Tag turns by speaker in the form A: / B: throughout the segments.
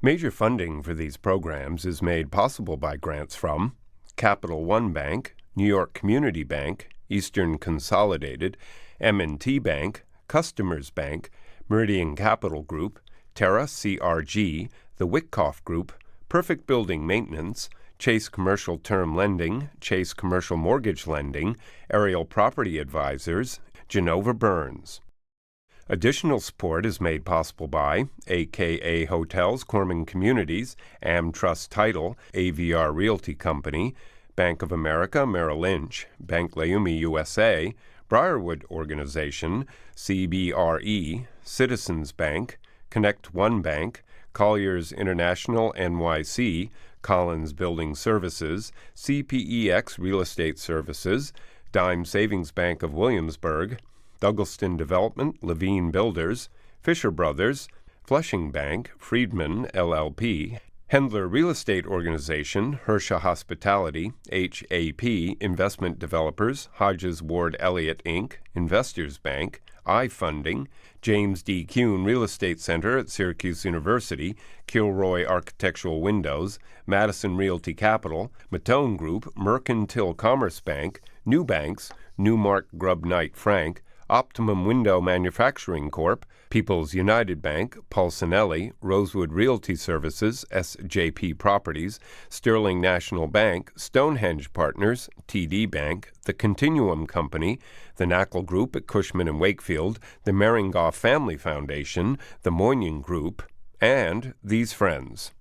A: Major funding for these programs is made possible by grants from Capital One Bank, New York Community Bank, Eastern Consolidated, M&T Bank, Customers Bank, Meridian Capital Group, Terra CRG, the Wickoff Group, Perfect Building Maintenance, Chase Commercial Term Lending, Chase Commercial Mortgage Lending, Ariel Property Advisors, Genova Burns. Additional support is made possible by AKA Hotels, Corman Communities, AmTrust Title, AVR Realty Company, Bank of America, Merrill Lynch, Bank Leumi USA, Briarwood Organization, CBRE, Citizens Bank, Connect One Bank, Colliers International NYC, Collins Building Services, CPEX Real Estate Services, Dime Savings Bank of Williamsburg, Douglaston Development, Levine Builders, Fisher Brothers, Flushing Bank, Friedman, LLP, Hendler Real Estate Organization, Hersha Hospitality, HAP, Investment Developers, Hodges Ward Elliott, Inc., Investors Bank, iFunding, James D. Kuhn Real Estate Center at Syracuse University, Kilroy Architectural Windows, Madison Realty Capital, Matone Group, Mercantile Commerce Bank, New Banks, Newmark Grubb Knight Frank, Optimum Window Manufacturing Corp., People's United Bank, Pulcinelli, Rosewood Realty Services, SJP Properties, Sterling National Bank, Stonehenge Partners, TD Bank, The Continuum Company, the Knackle Group at Cushman and Wakefield, the Meringoff Family Foundation, the Moynihan Group, and these friends.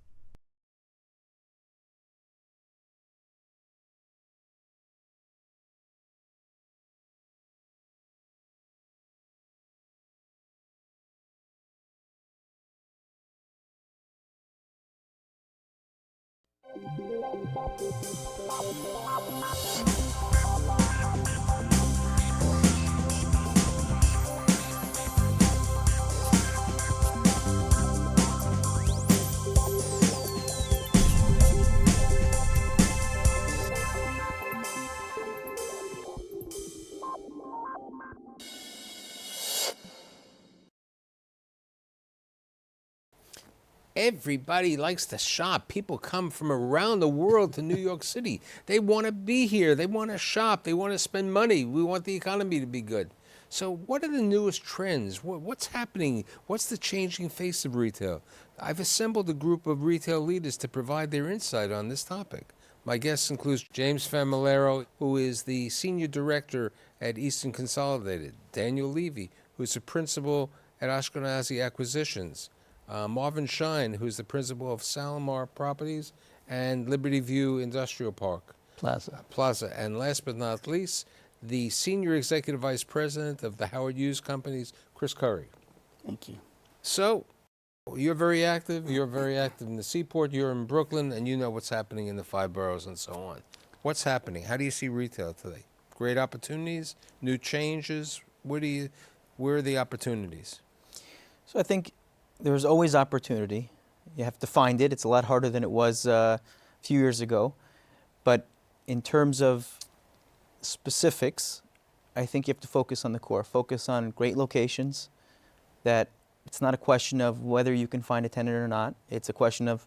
B: Everybody likes to shop. People come from around the world to New York City. They want to be here. They want to shop. They want to spend money. We want the economy to be good. So what are the newest trends? What's happening? What's the changing face of retail? I've assembled a group of retail leaders to provide their insight on this topic. My guest includes James Famularo, who is the Senior Director at Eastern Consolidated, Daniel Levy, who's the Principal at Ashkenazy Acquisitions, Marvin Schein, who's the Principal of Salmar Properties and Liberty View Industrial Park. Plaza. And last but not least, the Senior Executive Vice President of the Howard Hughes Companies, Chris Curry.
C: Thank you.
B: So, you're very active in the Seaport, you're in Brooklyn, and you know what's happening in the five boroughs and so on. What's happening? How do you see retail today? Great opportunities, new changes? Where are the opportunities?
C: So I think there's always opportunity. You have to find it. It's a lot harder than it was a few years ago. But in terms of specifics, I think you have to focus on the core. Focus on great locations, that it's not a question of whether you can find a tenant or not. It's a question of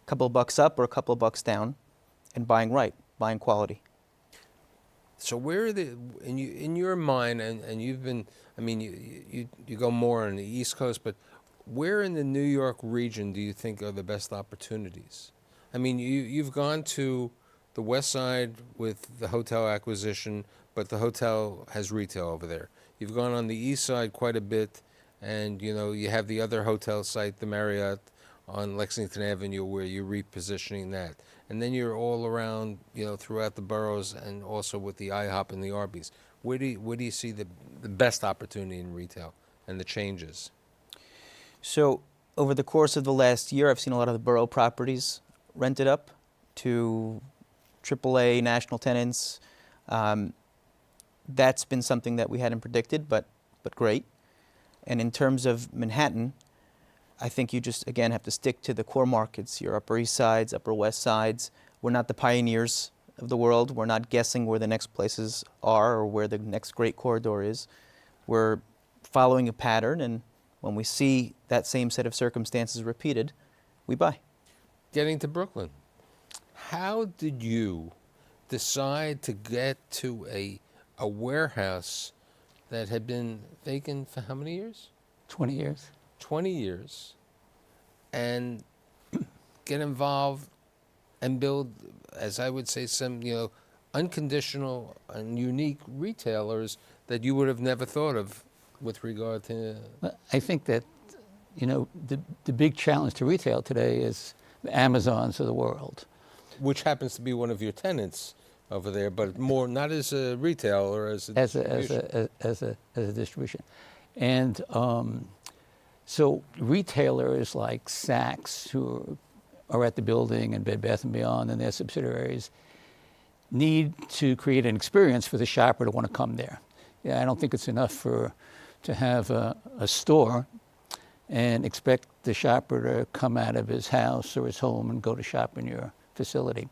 C: a couple of bucks up or a couple of bucks down, and buying right, buying quality.
B: So where are in your mind, and you've been, I mean, you go more on the East Coast, but where in the New York region do you think are the best opportunities? I mean, you've gone to the West Side with the hotel acquisition, but the hotel has retail over there. You've gone on the East Side quite a bit, and you have the other hotel site, the Marriott on Lexington Avenue, where you're repositioning that. And then you're all around, throughout the boroughs, and also with the IHOP and the Arby's. Where do you see the best opportunity in retail and the changes?
C: So over the course of the last year, I've seen a lot of the borough properties rented up to AAA national tenants. That's been something that we hadn't predicted, but great. And in terms of Manhattan, I think you just, again, have to stick to the core markets, your Upper East Sides, Upper West Sides. We're not the pioneers of the world. We're not guessing where the next places are or where the next great corridor is. We're following a pattern, and when we see that same set of circumstances repeated, we buy.
B: Getting to Brooklyn, how did you decide to get to a warehouse that had been vacant for how many years?
D: 20 years.
B: 20 years, and get involved and build, as I would say, some, unconditional and unique retailers that you would have never thought of with regard to...
D: Well, I think that, the big challenge to retail today is the Amazons of the world.
B: Which happens to be one of your tenants over there, but more not as a retailer, as a distribution.
D: As a distribution. And so retailers like Saks, who are at the building, and Bed Bath & Beyond and their subsidiaries, need to create an experience for the shopper to want to come there. Yeah, I don't think it's enough to have a store and expect the shopper to come out of his house or his home and go to shop in your facility.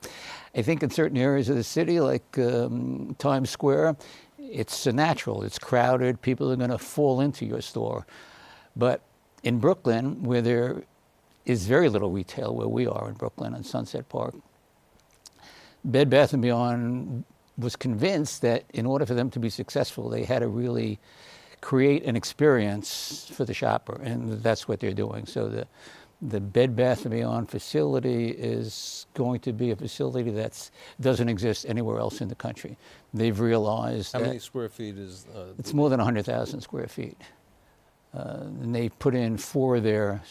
D: I think in certain areas of the city, like Times Square, it's natural, it's crowded, people are going to fall into your store. But in Brooklyn, where there is very little retail, where we are in Brooklyn on Sunset Park, Bed Bath & Beyond was convinced that in order for them to be successful, they had to really create an experience for the shopper, and that's what they're doing. So the Bed Bath & Beyond facility is going to be a facility that doesn't exist anywhere else in the country. They've realized
B: How
D: that
B: many square feet is...
D: it's more than 100,000 square feet. And they put in 4 of their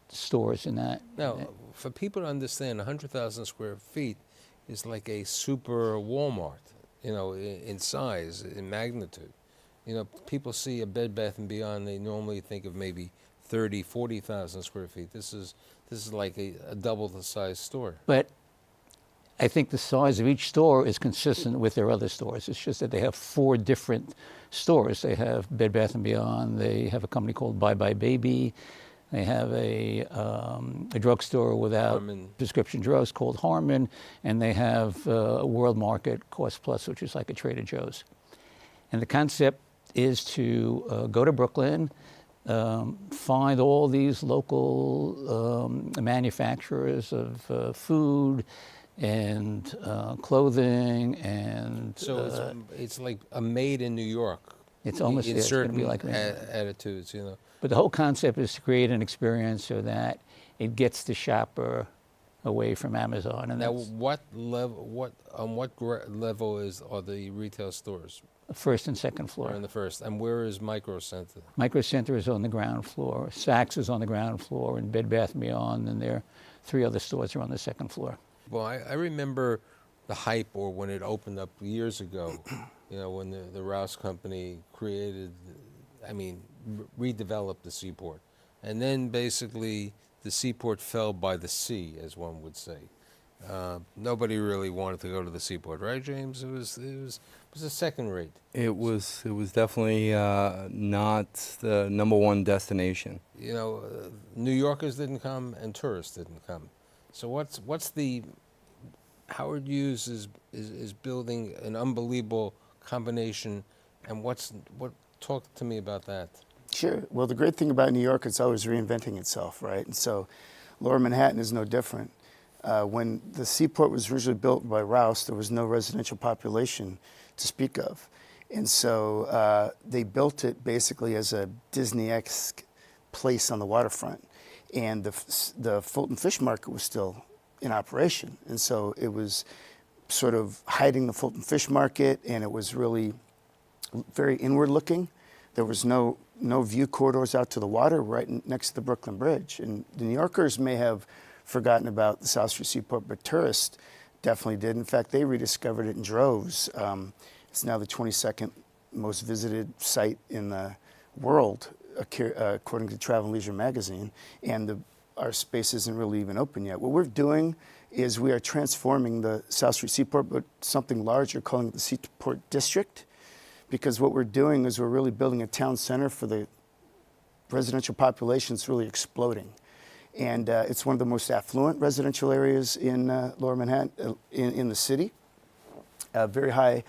D: stores in that.
B: Now, for people to understand, 100,000 square feet is like a super Walmart, in size, in magnitude. People see a Bed Bath & Beyond, they normally think of maybe 30, 40,000 square feet. This is like a double the size store.
D: But I think the size of each store is consistent with their other stores. It's just that they have 4 different stores. They have Bed Bath & Beyond. They have a company called Bye Bye Baby. They have a drugstore without
B: Harmon.
D: prescription drugs called Harmon. And they have a World Market Cost Plus, which is like a Trader Joe's. And the concept is to go to Brooklyn, find all these local manufacturers of food and clothing, and
B: So it's like a made in New York.
D: it's almost
B: in
D: it's going to
B: certain
D: be like
B: attitudes,
D: But the whole concept is to create an experience so that it gets the shopper away from Amazon. And
B: Now,
D: that's
B: what level are the retail stores?
D: the first and second
B: Or
D: floor.
B: in the first, and where is Micro Center?
D: Micro Center is on the ground floor. Saks is on the ground floor, and Bed Bath & Beyond, and their 3 other stores are on the second floor.
B: Well, I remember the hype, or when it opened up years ago, when the Rouse Company redeveloped the Seaport. And then basically the Seaport fell by the sea, as one would say. Nobody really wanted to go to the Seaport, right, James? It was a second rate.
E: It was definitely not the number one destination.
B: New Yorkers didn't come and tourists didn't come. So what's the Howard Hughes is building an unbelievable combination, and talk to me about that.
F: Sure. Well, the great thing about New York, it's always reinventing itself, right? And so Lower Manhattan is no different. When the Seaport was originally built by Rouse, there was no residential population to speak of. And so they built it basically as a Disney-esque place on the waterfront. And the Fulton Fish Market was still in operation. And so it was sort of hiding the Fulton Fish Market, and it was really very inward looking. There was no view corridors out to the water right next to the Brooklyn Bridge. And the New Yorkers may have forgotten about the South Street Seaport, but tourists definitely did. In fact, they rediscovered it in droves. It's now the 22nd most visited site in the world, according to Travel and Leisure magazine, and our space isn't really even open yet. What we're doing is we are transforming the South Street Seaport, but something larger, calling it the Seaport District, because what we're doing is we're really building a town center for the residential population. It's really exploding. And it's one of the most affluent residential areas in Lower Manhattan, in the city. Very high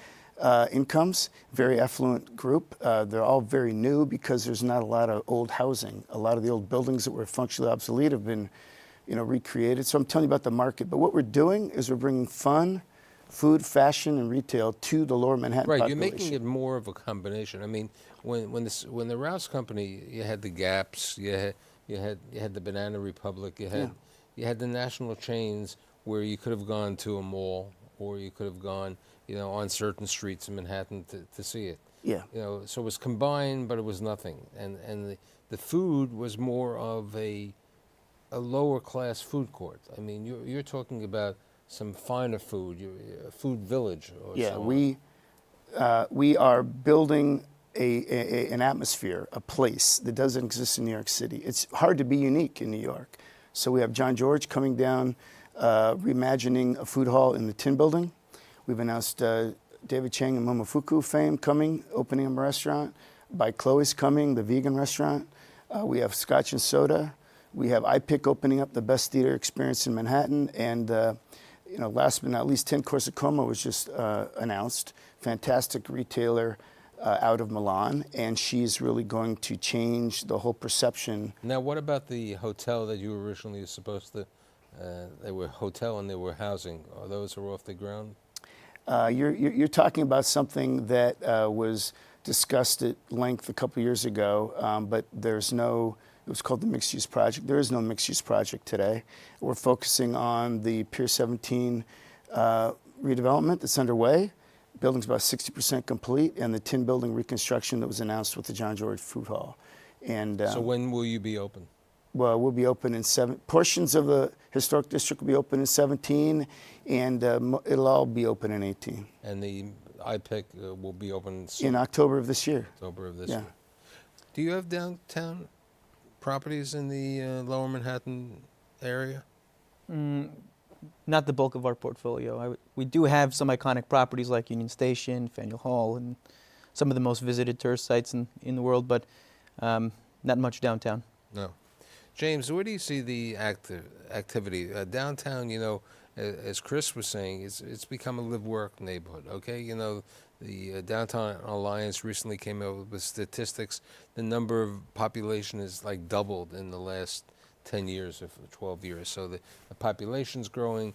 F: incomes, very affluent group. They're all very new because there's not a lot of old housing. A lot of the old buildings that were functionally obsolete have been recreated. So I'm telling you about the market. But what we're doing is we're bringing fun, food, fashion, and retail to the lower Manhattan
B: Right,
F: population.
B: you're making it more of a combination. I mean, when the Rouse Company, you had the Gaps, you had the Banana Republic, you had the national chains where you could have gone to a mall or you could have gone, on certain streets in Manhattan to see it.
F: Yeah.
B: So it was combined, but it was nothing. And the food was more of a lower class food court. I mean, you're talking about some finer food, a food village. Or
F: Yeah,
B: so on.
F: we are building an atmosphere, a place that doesn't exist in New York City. It's hard to be unique in New York. So we have John George coming down, reimagining a food hall in the Tin Building. We've announced David Chang and Momofuku fame coming, opening a restaurant. By Chloe's coming, the vegan restaurant. We have Scotch and Soda. We have iPick opening up the best theater experience in Manhattan. And last but not least, 10 Corsicoma was just announced. Fantastic retailer out of Milan, and she's really going to change the whole perception.
B: Now, what about the hotel that you were originally supposed to? They were hotel and they were housing. Are those off the ground?
F: You're talking about something that was discussed at length a couple years ago, but there's no. It was called the mixed-use project. There is no mixed-use project today. We're focusing on the Pier 17 redevelopment that's underway. Building's about 60% complete, and the Tin Building reconstruction that was announced with the John George Food Hall. And
B: so when will you be open?
F: Well, we'll be open in portions of the historic district will be open in 17, and it'll all be open in 18.
B: And the iPick will be open
F: in October of this year.
B: October of this year. Do you have downtown properties in the lower Manhattan area?
C: Not the bulk of our portfolio. We do have some iconic properties like Union Station, Faneuil Hall, and some of the most visited tourist sites in the world, but not much downtown.
B: No. James, where do you see the activity? Downtown, as Chris was saying, it's become a live-work neighborhood, okay? The Downtown Alliance recently came out with statistics. The number of population is like doubled in the last 10 years or 12 years. So the population's growing.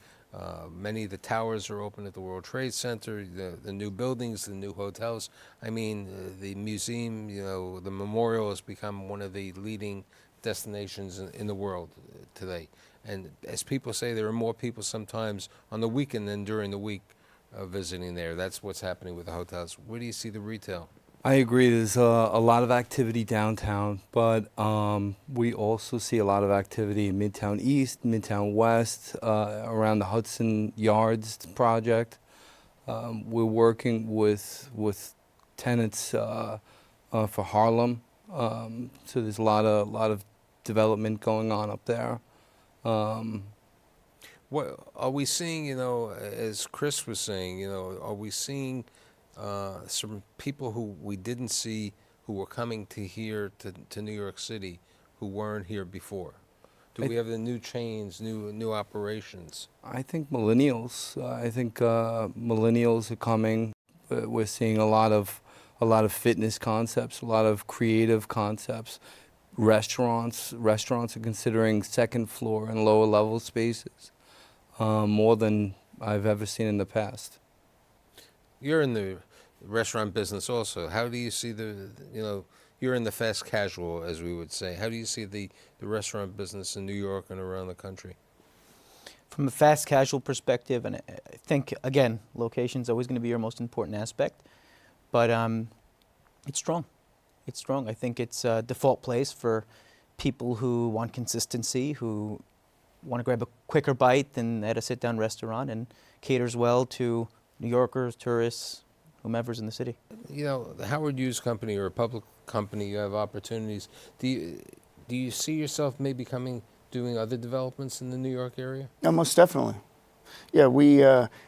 B: Many of the towers are open at the World Trade Center, the new buildings, the new hotels. I mean, the museum, the memorial has become one of the leading destinations in the world today. And as people say, there are more people sometimes on the weekend than during the week visiting there. That's what's happening with the hotels. Where do you see the retail?
E: I agree. There's a lot of activity downtown, but we also see a lot of activity in Midtown East, Midtown West, around the Hudson Yards project. We're working with tenants for Harlem, so there's a lot of development going on up there.
B: What are we seeing? As Chris was saying, are we seeing some people who we didn't see who were coming to here to New York City who weren't here before? Do we have the new chains, new operations?
E: I think millennials. Millennials are coming. We're seeing a lot of fitness concepts, a lot of creative concepts. Restaurants are considering second floor and lower level spaces more than I've ever seen in the past.
B: You're in the restaurant business also. How do you see you're in the fast casual, as we would say. How do you see the restaurant business in New York and around the country?
C: From a fast casual perspective, and I think, again, location is always going to be your most important aspect, but it's strong. It's strong. I think it's a default place for people who want consistency, who want to grab a quicker bite than at a sit-down restaurant, and caters well to New Yorkers, tourists, whomever's in the city.
B: The Howard Hughes Company or a public company, you have opportunities. Do you see yourself maybe doing other developments in the New York area?
F: Yeah, most definitely. Yeah, we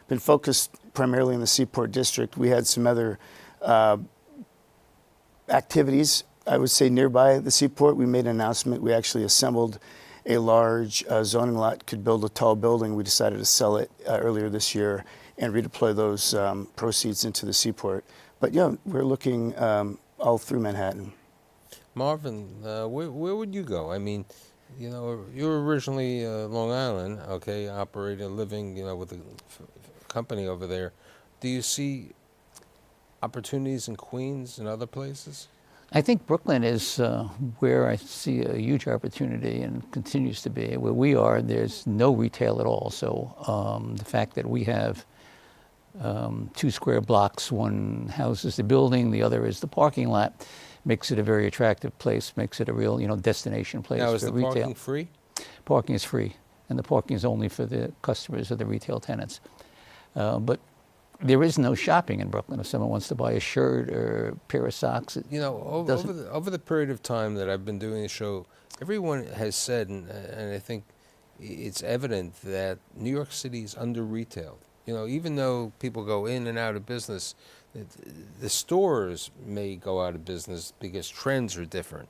F: been focused primarily in the Seaport District. We had some other activities, I would say, nearby the Seaport. We made an announcement. We actually assembled a large zoning lot, could build a tall building. We decided to sell it earlier this year and redeploy those proceeds into the Seaport. But yeah, we're looking all through Manhattan.
B: Marvin, where would you go? I mean, You know, you were originally Long Island, okay, operating, living, you know, with a company over there. Do you see opportunities in Queens and other places?
D: I think Brooklyn is where I see a huge opportunity and continues to be. Where we are, there's no retail at all. So the fact that we have 2 square blocks, one houses the building, the other is the parking lot, makes it a very attractive place, makes it a real, you know, destination place
B: Now, is
D: for
B: the
D: retail.
B: parking free?
D: Parking is free, and the parking is only for the customers of the retail tenants. But there is no shopping in Brooklyn. If someone wants to buy a shirt or a pair of socks,
B: You know, over the period of time that I've been doing the show, everyone has said, and I think it's evident that New York City is under-retailed. You know, even though people go in and out of business, the stores may go out of business because trends are different.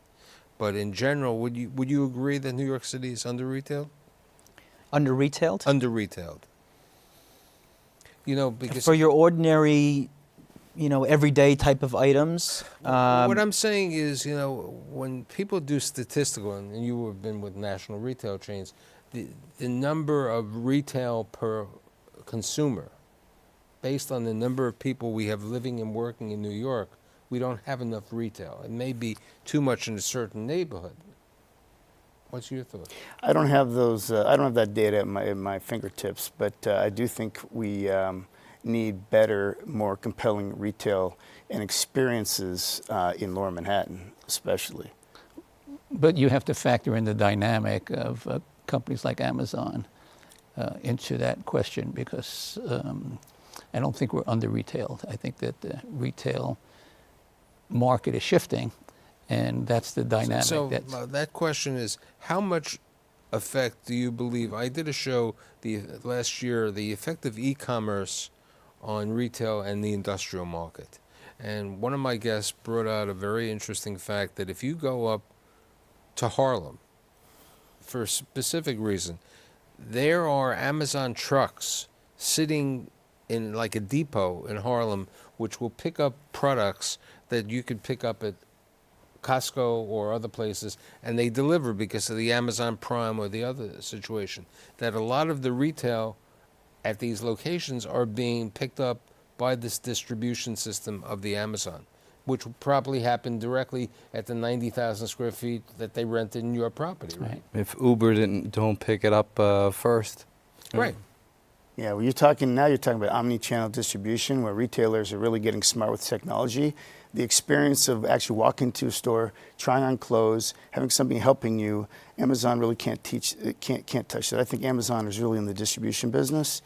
B: But in general, would you agree that New York City is under-retailed?
C: Under-retailed?
B: Under-retailed. You know, because
C: For your ordinary, you know, everyday type of items.
B: what I'm saying is, you know, when people do statistical, and you have been with national retail chains, the number of retail per consumer, based on the number of people we have living and working in New York, we don't have enough retail. It may be too much in a certain neighborhood. What's your thought?
F: I don't have those. I don't have that data at my fingertips, but I do think we need better, more compelling retail and experiences in Lower Manhattan, especially.
D: but you have to factor in the dynamic of companies like Amazon into that question, because I don't think we're under-retailed. I think that the retail market is shifting, and that's the dynamic.
B: So that question is, how much effect do you believe? I did a show last year, the effect of e-commerce on retail and the industrial market. And one of my guests brought out a very interesting fact that if you go up to Harlem for a specific reason, there are Amazon trucks sitting in like a depot in Harlem, which will pick up products that you could pick up at Costco or other places, and they deliver because of the Amazon Prime or the other situation. That a lot of the retail at these locations are being picked up by this distribution system of the Amazon, which will probably happen directly at the 90,000 square feet that they rented in your property, right?
E: If Uber don't pick it up first.
B: Right.
F: Yeah, well, you're talking about omni-channel distribution, where retailers are really getting smart with technology. The experience of actually walking into a store, trying on clothes, having somebody helping you, Amazon really can't touch that. I think Amazon is really in the distribution business,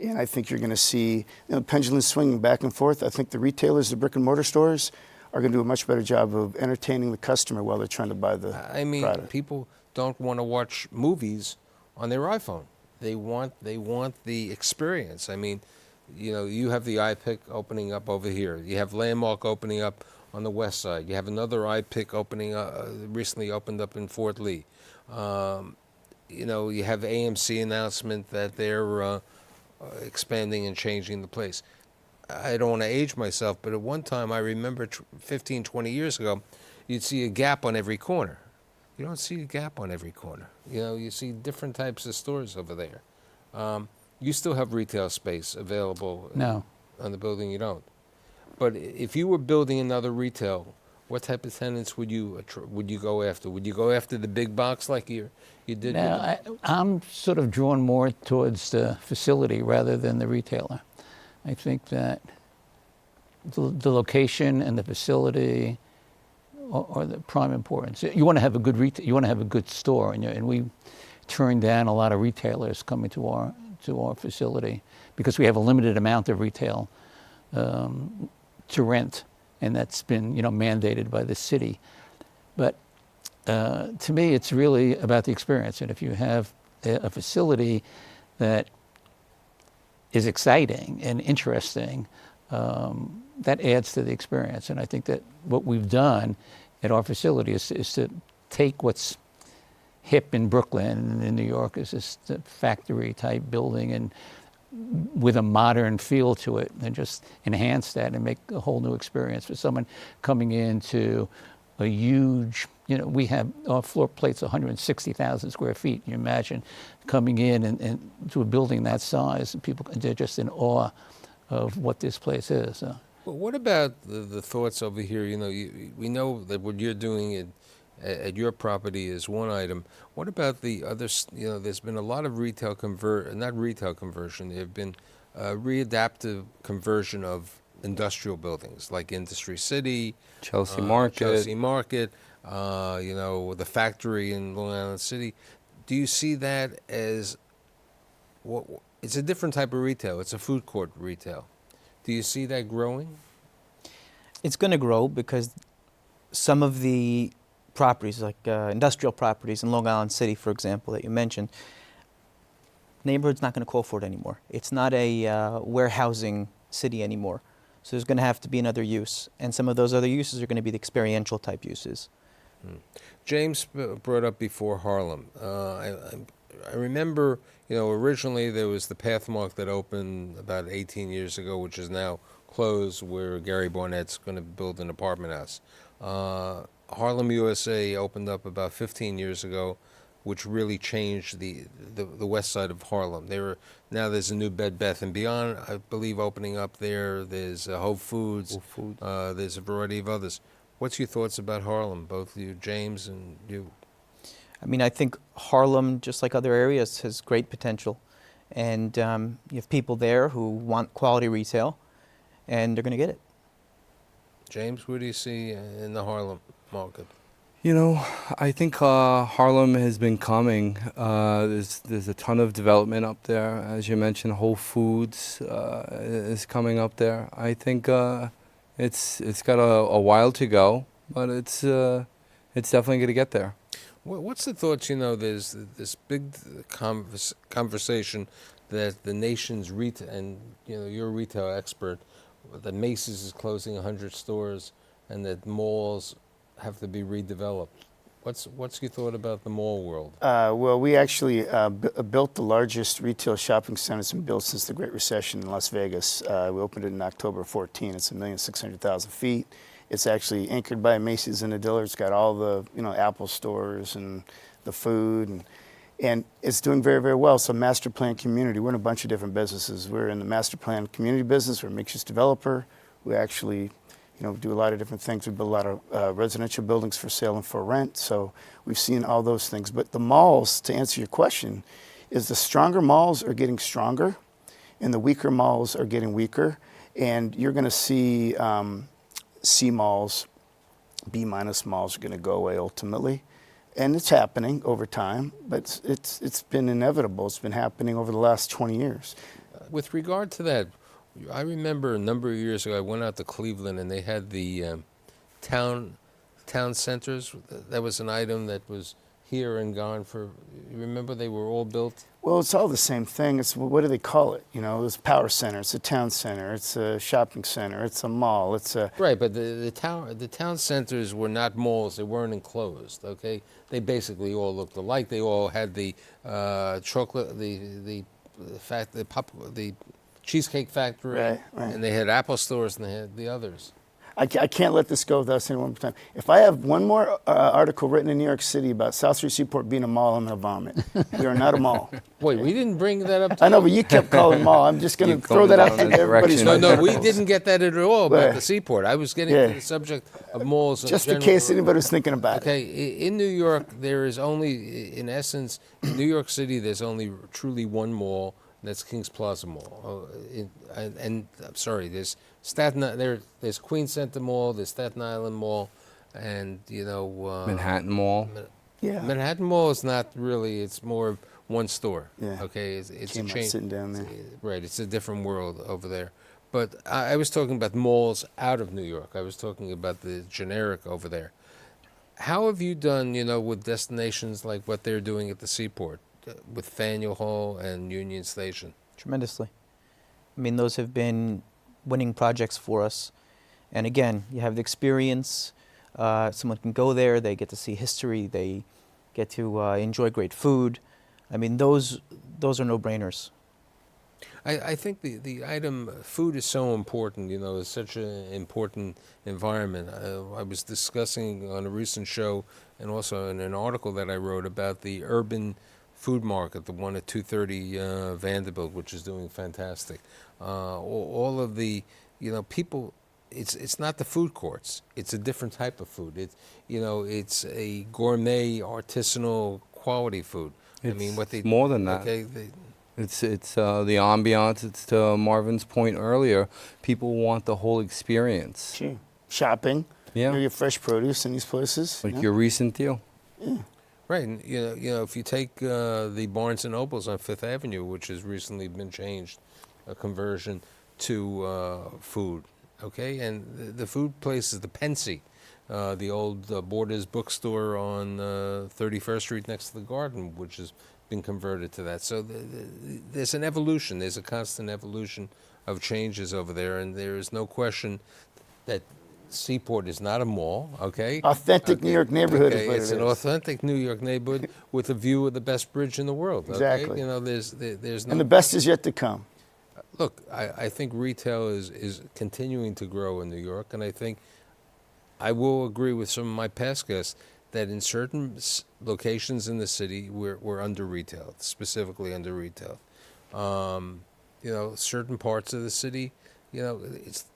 F: and I think you're going to see pendulum swinging back and forth. I think the retailers, the brick and mortar stores, are going to do a much better job of entertaining the customer while they're trying to buy the product.
B: People don't want to watch movies on their iPhone. They want the experience. I mean, you have the iPic opening up over here. You have Landmark opening up on the west side. You have another iPic opening recently opened up in Fort Lee. You have AMC announcement that they're expanding and changing the place. I don't want to age myself, but at one time I remember 15, 20 years ago, you'd see a Gap on every corner. You don't see a Gap on every corner. You see different types of stores over there. You still have retail space available.
D: No.
B: On the building, you don't. But if you were building another retail, what type of tenants would you go after? Would you go after the big box like you did?
D: Now, I'm sort of drawn more towards the facility rather than the retailer. I think that the location and the facility are the prime importance. You want to have a good you want to have a good store, and we turn down a lot of retailers coming to our facility because we have a limited amount of retail to rent, and that's been mandated by the city. But to me, it's really about the experience. And if you have a facility that is exciting and interesting, that adds to the experience. And I think that what we've done at our facility is to take what's hip in Brooklyn and in New York, is this factory type building, and with a modern feel to it, and just enhance that and make a whole new experience for someone coming in to a huge, we have our floor plates 160,000 square feet. You imagine coming in and to a building that size, and people, they're just in awe of what this place is.
B: Well, what about the thoughts over here? We know that what you're doing at your property is one item. What about the others? There's been a lot of not retail conversion. There have been readaptive conversion of industrial buildings like Industry City,
E: Chelsea
B: Market, the factory in Long Island City. Do you see that as it's a different type of retail? It's a food court retail. Do you see that growing?
C: It's going to grow because some of the properties, like industrial properties in Long Island City, for example, that you mentioned, neighborhood's not going to call for it anymore. It's not a warehousing city anymore. So there's going to have to be another use. And some of those other uses are going to be the experiential type uses.
B: James brought up before Harlem. I remember, originally there was the Pathmark that opened about 18 years ago, which is now closed, where Gary Barnett's going to build an apartment house. Harlem USA opened up about 15 years ago, which really changed the west side of Harlem. Now there's a new Bed Bath & Beyond, I believe, opening up there. There's Whole Foods. There's a variety of others. What's your thoughts about Harlem, both you, James, and you?
C: I mean, I think Harlem, just like other areas, has great potential. And you have people there who want quality retail, and they're going to get it.
B: James, what do you see in the Harlem market?
E: I think Harlem has been coming. There's a ton of development up there. As you mentioned, Whole Foods is coming up there. I think it's got a while to go, but it's definitely going to get there.
B: What's the thoughts? There's this big conversation that the nation's retail, and you're a retail expert, that Macy's is closing 100 stores, and that malls have to be redeveloped. What's your thought about the mall world?
F: Well, we actually built the largest retail shopping center that's been built since the Great Recession in Las Vegas. We opened it in October 14. It's 1,600,000 feet. It's actually anchored by Macy's and a Dillard. It's got all the Apple stores and the food, and it's doing very, very well. So master plan community. We're in a bunch of different businesses. We're in the master plan community business. We're a mixed-use developer. We actually do a lot of different things. We build a lot of residential buildings for sale and for rent. So we've seen all those things. But the malls, to answer your question, is the stronger malls are getting stronger, and the weaker malls are getting weaker. And you're going to see C malls, B- malls are going to go away ultimately. And it's happening over time, but it's been inevitable. It's been happening over the last 20 years.
B: With regard to that, I remember a number of years ago, I went out to Cleveland, and they had the town centers. That was an item that was here and gone for, you remember they were all built?
F: Well, it's all the same thing. It's, what do they call it? It's a power center, it's a town center, it's a shopping center, it's a mall, it's a...
B: Right, but the town centers were not malls. They weren't enclosed, okay? They basically all looked alike. They all had the chocolate, the Cheesecake Factory,
F: right.
B: And they had Apple stores, and they had the others.
F: I can't let this go without saying one more time. If I have one more article written in New York City about South Street Seaport being a mall, I'm going to vomit. We are not a mall.
B: Wait, we didn't bring that up.
F: I know, but you kept calling it mall. I'm just going to throw that out to everybody's
B: No,
F: mind.
B: we didn't get that at all about the Seaport. I was getting to the subject of malls.
F: Just in case anybody was thinking about it.
B: Okay, in New York, there is only, in essence, in New York City, there's only truly one mall. That's Kings Plaza Mall, and I'm sorry. There's there's Queens Center Mall, there's Staten Island Mall, and
E: Manhattan Mall.
F: Yeah.
B: Manhattan Mall is not really. It's more of one store.
F: Yeah.
B: Okay, it's a
F: Came out
B: chain.
F: sitting down there.
B: Right, it's a different world over there. But I was talking about malls out of New York. I was talking about the generic over there. How have you done, with destinations like what they're doing at the Seaport? With Faneuil Hall and Union Station?
C: Tremendously. I mean, those have been winning projects for us. And again, you have the experience. Someone can go there, they get to see history, they get to enjoy great food. I mean, those are no-brainers.
B: I think the item food is so important. You know, it's such an important environment. I was discussing on a recent show and also in an article that I wrote about the urban food market, the one at 230 Vanderbilt, which is doing fantastic. All of the, you know, people. It's not the food courts. It's a different type of food. It's a gourmet, artisanal, quality food.
E: It's more than that.
B: Okay,
E: It's the ambiance. It's to Marvin's point earlier. People want the whole experience.
F: Sure. Shopping.
E: Yeah.
F: You get fresh produce in these places.
E: Like your recent deal.
B: right. And, if you take the Barnes and Nobles on Fifth Avenue, which has recently been changed, a conversion to food. Okay, and the food place is the Pensy, the old Borders bookstore on 31st Street next to the Garden, which has been converted to that. So there's an evolution. There's a constant evolution of changes over there, and there is no question that Seaport is not a mall. Okay,
F: Authentic New York neighborhood is what
B: it's
F: it
B: an
F: is.
B: authentic New York neighborhood with a view of the best bridge in the world.
F: Exactly.
B: Okay? There's no.
F: And the best is yet to come.
B: Look, I think retail is continuing to grow in New York, and I think I will agree with some of my past guests that in certain locations in the city we're under retailed, specifically under retailed. Certain parts of the city, it's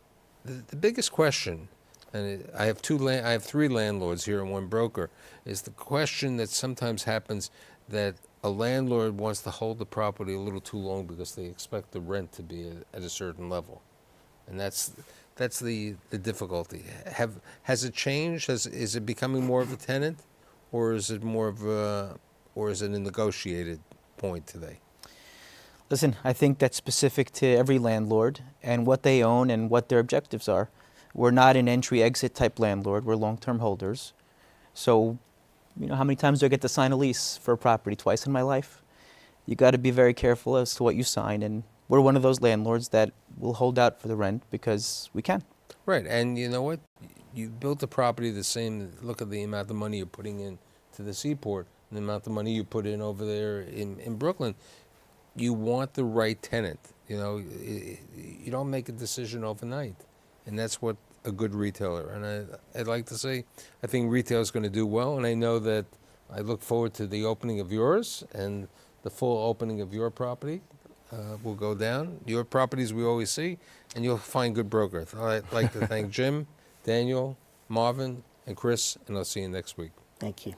B: the biggest question, and I have three landlords here and one broker, is the question that sometimes happens that a landlord wants to hold the property a little too long because they expect the rent to be at a certain level, and that's the difficulty. Has it changed? Is it becoming more of a tenant, or is it a negotiated point today?
C: Listen, I think that's specific to every landlord and what they own and what their objectives are. We're not an entry-exit type landlord. We're long-term holders. So, how many times do I get to sign a lease for a property? Twice in my life. You got to be very careful as to what you sign, and we're one of those landlords that will hold out for the rent because we can.
B: Right, and you know what? You built the property the same. Look at the amount of money you're putting in to the Seaport and the amount of money you put in over there in Brooklyn. You want the right tenant. You don't make a decision overnight, and that's what a good retailer. And I'd like to say, I think retail is going to do well, and I know that I look forward to the opening of yours and the full opening of your property. Will go down. Your properties we always see, and you'll find good brokers. I'd like to thank Jim, Daniel, Marvin, and Chris, and I'll see you next week.
F: Thank you.